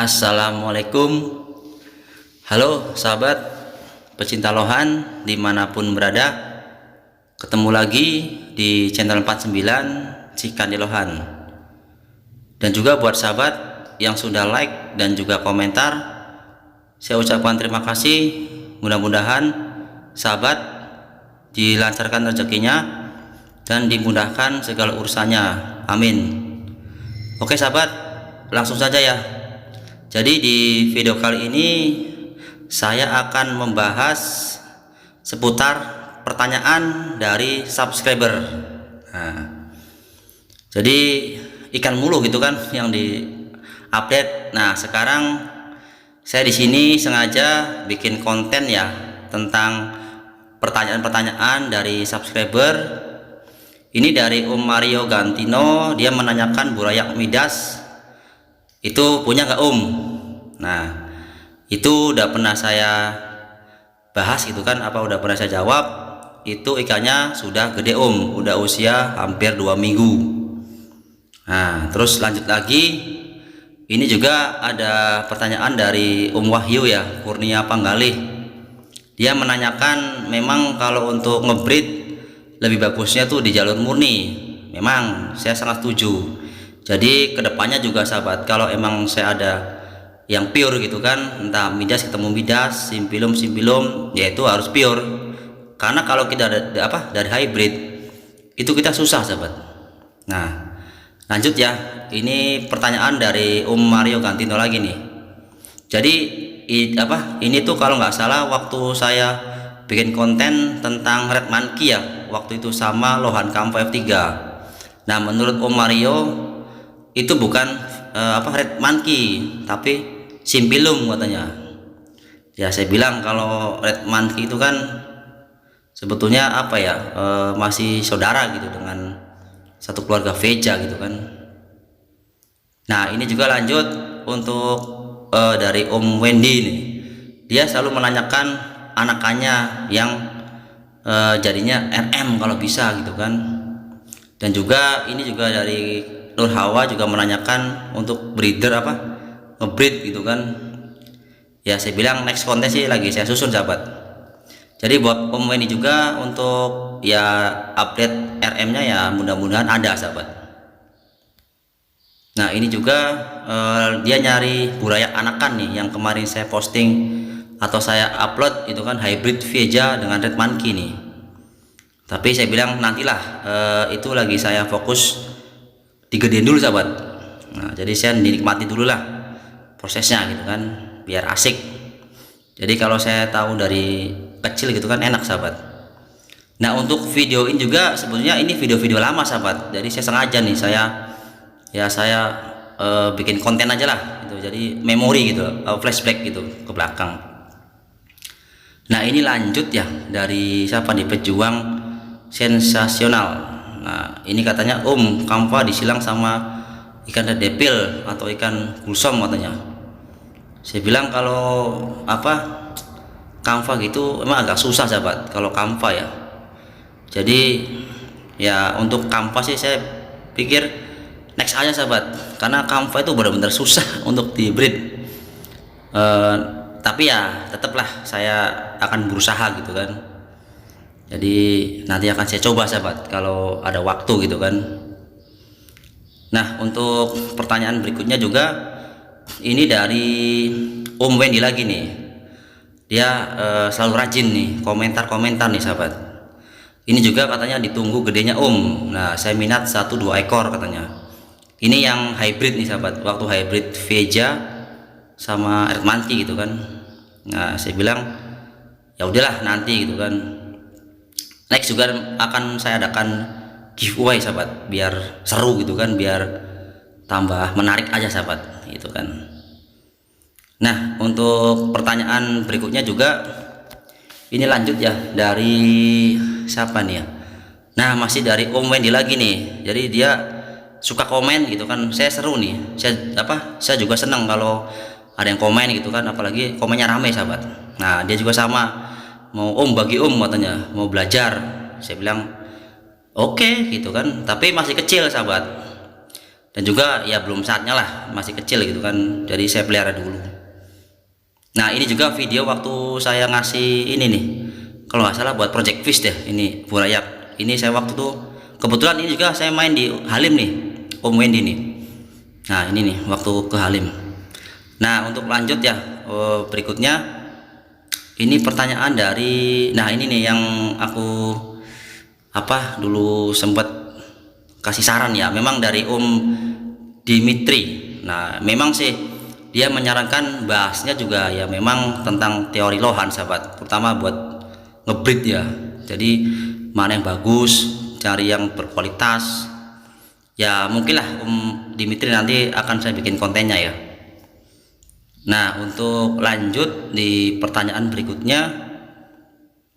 Assalamualaikum. Halo sahabat pecinta lohan dimanapun berada, ketemu lagi di channel 49 Cikandi Lohan. Dan juga buat sahabat yang sudah like dan juga komentar, saya ucapkan terima kasih. Mudah-mudahan sahabat dilancarkan rezekinya dan dimudahkan segala urusannya, amin. Oke sahabat, langsung saja ya. Jadi di video kali ini saya akan membahas seputar pertanyaan dari subscriber. Nah, jadi ikan mulu gitu kan yang di update. Nah, sekarang saya di sini sengaja bikin konten ya tentang pertanyaan-pertanyaan dari subscriber. Ini dari Om Mario Gantino, dia menanyakan burayak Midas itu punya nggak Om? Nah, itu udah pernah saya bahas gitu kan, apa udah pernah saya jawab. Itu ikannya sudah gede Om, udah usia hampir 2 minggu. Nah, terus lanjut lagi, ini juga ada pertanyaan dari Om Wahyu ya, Kurnia Panggalih. Dia menanyakan memang kalau untuk ngebreed lebih bagusnya tuh di jalur murni. Memang saya sangat setuju. Jadi kedepannya juga sahabat, kalau emang saya ada yang pure gitu kan, entah Midas ketemu Midas, Simpilum yaitu harus pure. Karena kalau kita ada dari hybrid itu kita susah sahabat. Nah, lanjut ya. Ini pertanyaan dari Om Mario Gantino lagi nih. Jadi ini tuh kalau nggak salah waktu saya bikin konten tentang red monkey ya, waktu itu sama lohan Kampa F3. Nah, menurut Om Mario itu bukan red monkey tapi Simpilum katanya. Ya saya bilang kalau red monkey itu kan sebetulnya masih saudara gitu dengan satu keluarga Veja gitu kan. Nah, ini juga lanjut untuk dari Om Wendy nih. Dia selalu menanyakan anakannya yang jadinya RM kalau bisa gitu kan. Dan juga ini juga dari Nur Hawa juga menanyakan untuk breeder ngebreed gitu kan. Ya saya bilang next konten sih lagi saya susun sahabat. Jadi buat Om ini juga untuk ya update RM-nya ya mudah-mudahan ada sahabat. Nah, ini juga dia nyari burayak anakan nih yang kemarin saya posting atau saya upload itu kan hybrid Veja dengan red monkey nih. Tapi saya bilang nantilah, itu lagi saya fokus digedein dulu sahabat. Nah, jadi saya dinikmati dulu lah prosesnya gitu kan, biar asik. Jadi kalau saya tahu dari kecil gitu kan enak sahabat. Nah, untuk video ini juga sebetulnya ini video-video lama sahabat. Jadi saya sengaja nih saya bikin konten aja lah gitu. Jadi memori gitu, flashback gitu ke belakang. Nah, ini lanjut ya dari siapa nih, pejuang sensasional. Nah, ini katanya Om, Kampa disilang sama ikan red devil atau ikan gulsom katanya. Saya bilang kalau Kampa gitu emang agak susah sahabat kalau Kampa ya. Jadi ya untuk Kampa sih saya pikir next aja sahabat, karena Kampa itu benar-benar susah untuk di breed. Tapi ya tetaplah saya akan berusaha gitu kan. Jadi nanti akan saya coba sahabat kalau ada waktu gitu kan. Nah, untuk pertanyaan berikutnya juga ini dari Om Wendy lagi nih. Dia selalu rajin nih komentar-komentar nih sahabat. Ini juga katanya ditunggu gedenya Om. Nah, saya minat 1-2 ekor katanya. Ini yang hybrid nih sahabat, waktu hybrid Veja sama red monkey gitu kan. Nah, saya bilang ya udahlah nanti gitu kan. Next juga akan saya adakan giveaway sahabat, biar seru gitu kan, biar tambah menarik aja sahabat gitu kan. Nah, untuk pertanyaan berikutnya juga ini lanjut ya dari siapa nih ya. Nah, masih dari Om Wendy lagi nih. Jadi dia suka komen gitu kan, saya seru nih, saya juga senang kalau ada yang komen gitu kan, apalagi komennya rame sahabat. Nah, dia juga sama, mau Om bagi Om katanya, mau belajar. Saya bilang oke gitu kan, tapi masih kecil sahabat. dan juga ya belum saatnya lah, masih kecil gitu kan, jadi saya pelihara dulu. Nah ini juga video waktu saya ngasih ini nih, kalau nggak salah buat Project Fish deh, ini burayak. Ini saya waktu tuh kebetulan ini juga saya main di Halim nih, Om Wendy nih. Nah ini nih waktu ke Halim. Nah untuk lanjut ya, berikutnya ini pertanyaan dari, nah ini nih yang aku dulu sempat kasih saran ya, memang dari Om Dimitri. Nah memang sih dia menyarankan bahasnya juga ya memang tentang teori lohan sahabat, terutama buat ngebreed ya. Jadi mana yang bagus, cari yang berkualitas ya, mungkin lah Om Dimitri nanti akan saya bikin kontennya ya. Nah untuk lanjut di pertanyaan berikutnya,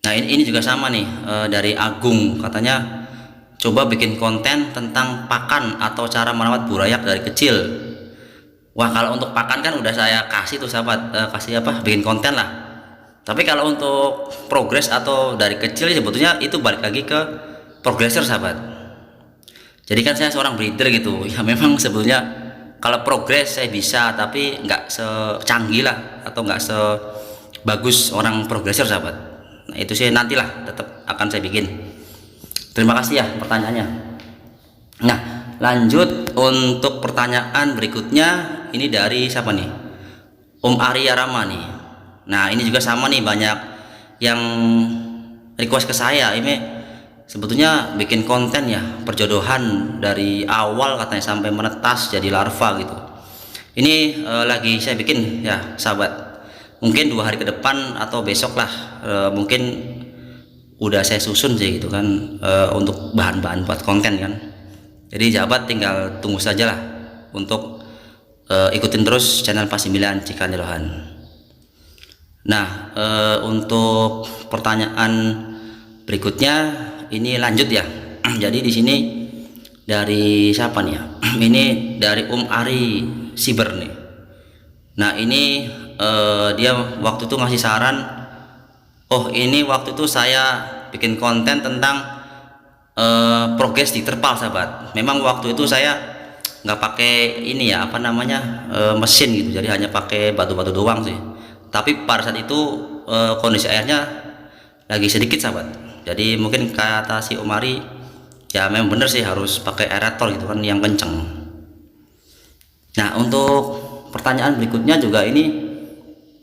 nah ini juga sama nih, dari Agung, katanya coba bikin konten tentang pakan atau cara merawat burayak dari kecil. Wah kalau untuk pakan kan udah saya kasih tuh sahabat, kasih bikin konten lah. Tapi kalau untuk progres atau dari kecil sebetulnya itu balik lagi ke progresser sahabat. Jadi kan saya seorang breeder gitu ya, memang sebetulnya kalau progres saya bisa, tapi nggak secanggih lah atau nggak sebagus orang progresser sahabat. Nah itu sih nantilah tetap akan saya bikin. Terima kasih ya pertanyaannya. Nah lanjut untuk pertanyaan berikutnya, ini dari siapa nih, Om Arya Rama nih. Nah ini juga sama nih, banyak yang request ke saya, ini sebetulnya bikin konten ya perjodohan dari awal katanya sampai menetas jadi larva gitu. Ini lagi saya bikin ya sahabat, mungkin 2 hari ke depan atau besok lah, mungkin udah saya susun sih gitu kan, untuk bahan-bahan buat konten kan. Jadi sahabat tinggal tunggu saja lah untuk ikutin terus channel 49 Cikan di Lohan. Nah untuk pertanyaan berikutnya ini lanjut ya. Jadi di sini dari siapa nih ya? Ini dari Om Ari Siber nih. Nah ini dia waktu itu ngasih saran, oh ini waktu itu saya bikin konten tentang progres di terpal sahabat. Memang waktu itu saya nggak pakai ini ya mesin gitu, jadi hanya pakai batu-batu doang sih. Tapi pada saat itu kondisi airnya lagi sedikit sahabat, jadi mungkin kata si Omari ya memang bener sih harus pakai aerator gitu kan yang kenceng. Nah untuk pertanyaan berikutnya juga ini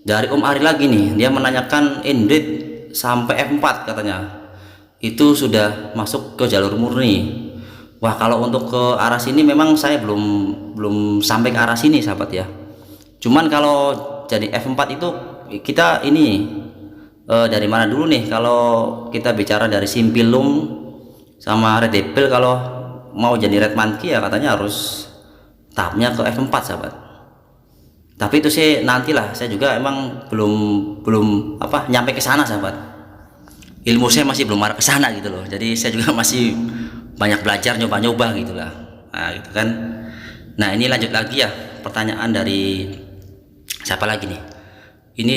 dari Om Ari lagi nih, dia menanyakan inbreed sampai F4 katanya itu sudah masuk ke jalur murni. Wah kalau untuk ke arah sini memang saya belum sampai ke arah sini sahabat ya. Cuman kalau jadi F4 itu kita ini dari mana dulu nih, kalau kita bicara dari Simpilum sama Red Devil, kalau mau jadi Red Monkey ya katanya harus tahapnya ke F4 sahabat. Tapi itu sih nantilah, saya juga emang belum nyampe ke sana sahabat. Ilmu saya masih belum arah ke sana gitu loh. Jadi saya juga masih banyak belajar, nyoba-nyoba gitulah. Nah gitu kan. Nah ini lanjut lagi ya, pertanyaan dari siapa lagi nih? Ini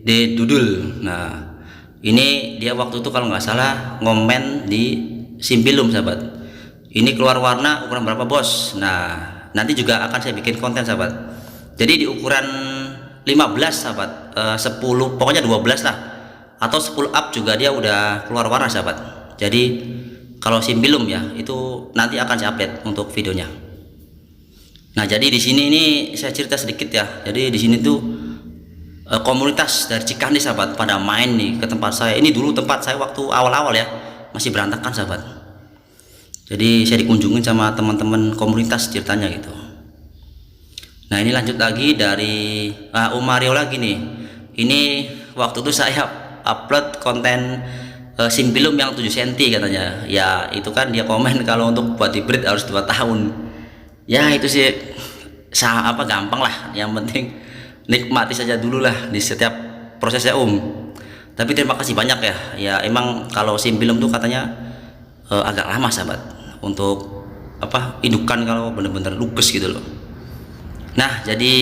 De Dudul. Nah ini dia waktu itu kalau nggak salah ngomen di Simpilum sahabat. Ini keluar warna ukuran berapa bos? Nah nanti juga akan saya bikin konten sahabat. Jadi di ukuran 15 sahabat, 10 pokoknya 12 lah, atau 10 up juga dia udah keluar warna sahabat. Jadi kalau Simpilum ya itu nanti akan saya update untuk videonya. Nah jadi di sini ini saya cerita sedikit ya. Jadi di sini tuh komunitas dari Cikandi sahabat pada main nih ke tempat saya. Ini dulu tempat saya waktu awal-awal ya, masih berantakan sahabat. Jadi saya dikunjungin sama teman-teman komunitas ceritanya gitu. Nah ini lanjut lagi dari Om Mario lagi nih. Ini waktu itu saya upload konten Simpilum yang 7 cm katanya. Ya itu kan dia komen kalau untuk buat hybrid harus 2 tahun. Ya itu sih gampang lah. Yang penting nikmati saja dulu lah di setiap prosesnya Tapi terima kasih banyak ya. Ya emang kalau Simpilum tuh katanya agak lama sahabat untuk indukan kalau bener-bener lugas gitu loh. Nah jadi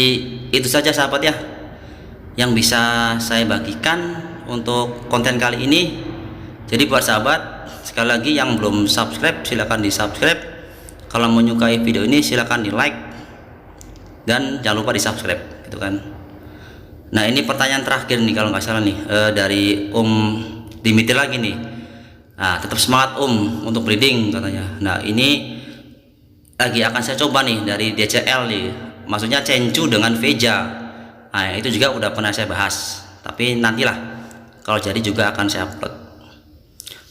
itu saja sahabat ya yang bisa saya bagikan untuk konten kali ini. Jadi buat sahabat sekali lagi yang belum subscribe silahkan di subscribe, Kalau menyukai video ini silahkan di like dan jangan lupa di subscribe gitu kan. Nah ini pertanyaan terakhir nih kalau nggak salah nih, dari Dimitri lagi nih. Nah tetap semangat untuk breeding katanya. Nah ini lagi akan saya coba nih dari DCL nih, maksudnya Cencu dengan Veja. Nah itu juga udah pernah saya bahas, tapi nantilah kalau jadi juga akan saya upload.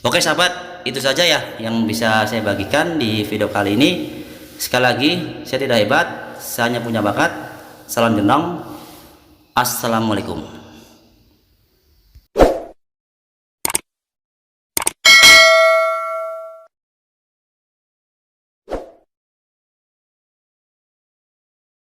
Oke sahabat, itu saja ya yang bisa saya bagikan di video kali ini. Sekali lagi, saya tidak hebat, saya hanya punya bakat. Salam jenong. Assalamualaikum.